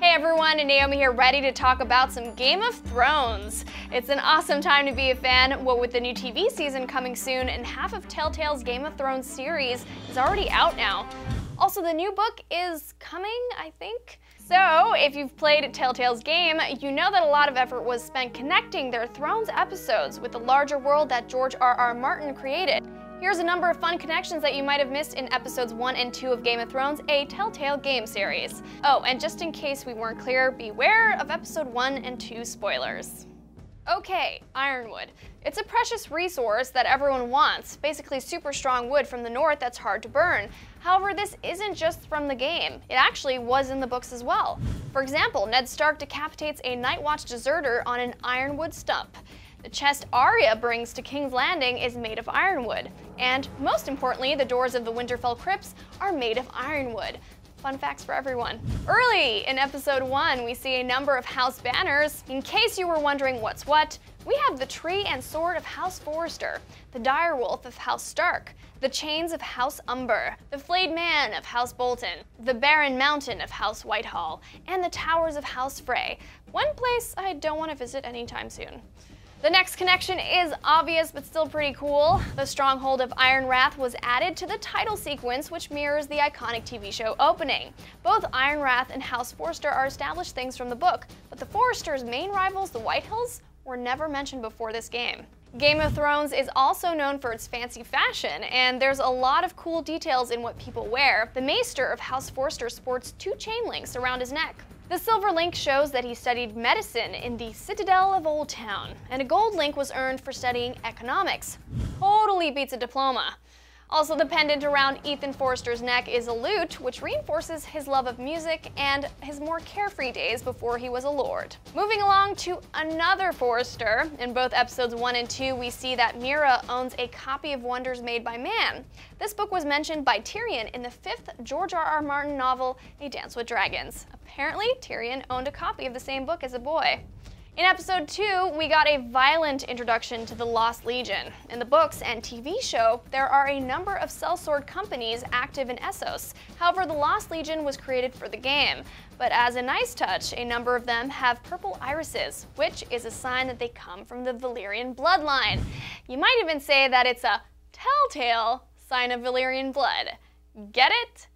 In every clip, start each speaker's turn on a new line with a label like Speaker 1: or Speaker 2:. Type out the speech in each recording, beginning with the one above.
Speaker 1: Hey everyone, Naomi here, ready to talk about some Game of Thrones. It's an awesome time to be a fan, what with the new TV season coming soon, and half of Telltale's Game of Thrones series is already out now. Also, the new book is coming, I think. So, if you've played Telltale's game, you know that a lot of effort was spent connecting their Thrones episodes with the larger world that George R.R. Martin created. Here's a number of fun connections that you might have missed in episodes 1 and 2 of Game of Thrones, a Telltale game series. Oh, and just in case we weren't clear, beware of episode 1 and 2 spoilers. Okay, Ironwood. It's a precious resource that everyone wants, basically super strong wood from the north that's hard to burn. However, this isn't just from the game. It actually was in the books as well. For example, Ned Stark decapitates a Night Watch deserter on an ironwood stump. The chest Arya brings to King's Landing is made of ironwood. And most importantly, the doors of the Winterfell crypts are made of ironwood. Fun facts for everyone. Early in episode 1, we see a number of house banners. In case you were wondering what's what, we have the tree and sword of House Forrester, the direwolf of House Stark, the chains of House Umber, the flayed man of House Bolton, the barren mountain of House Whitehall, and the towers of House Frey. One place I don't want to visit anytime soon. The next connection is obvious but still pretty cool. The stronghold of Ironrath was added to the title sequence, which mirrors the iconic TV show opening. Both Ironrath and House Forrester are established things from the book, but the Forresters' main rivals, the Whitehills, were never mentioned before this game. Game of Thrones is also known for its fancy fashion, and there's a lot of cool details in what people wear. The Maester of House Forrester sports 2 chain links around his neck. The silver link shows that he studied medicine in the Citadel of Old Town, and a gold link was earned for studying economics. Totally beats a diploma. Also, the pendant around Ethan Forrester's neck is a lute, which reinforces his love of music and his more carefree days before he was a lord. Moving along to another Forrester. In both episodes 1 and 2, we see that Mira owns a copy of Wonders Made by Man. This book was mentioned by Tyrion in the 5th George R.R. Martin novel, A Dance with Dragons. Apparently, Tyrion owned a copy of the same book as a boy. In episode 2, we got a violent introduction to the Lost Legion. In the books and TV show, there are a number of sellsword companies active in Essos. However, the Lost Legion was created for the game. But as a nice touch, a number of them have purple irises, which is a sign that they come from the Valyrian bloodline. You might even say that it's a telltale sign of Valyrian blood. Get it?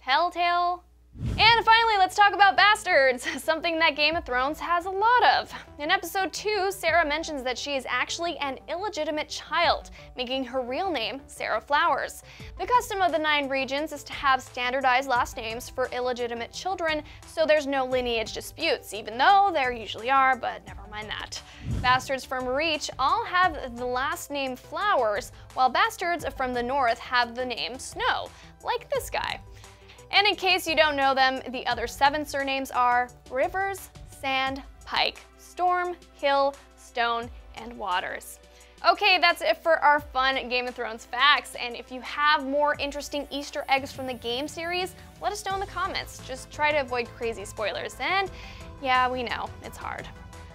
Speaker 1: Telltale? And finally, let's talk about bastards, something that Game of Thrones has a lot of. In episode 2, Sarah mentions that she is actually an illegitimate child, making her real name Sarah Flowers. The custom of the 9 regions is to have standardized last names for illegitimate children, so there's no lineage disputes, even though there usually are, but never mind that. Bastards from Reach all have the last name Flowers, while bastards from the north have the name Snow, like this guy. And in case you don't know them, the other 7 surnames are Rivers, Sand, Pike, Storm, Hill, Stone, and Waters. Okay, that's it for our fun Game of Thrones facts, and if you have more interesting Easter eggs from the game series, let us know in the comments. Just try to avoid crazy spoilers, and yeah, we know, it's hard.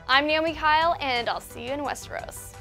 Speaker 1: I'm Naomi Kyle, and I'll see you in Westeros.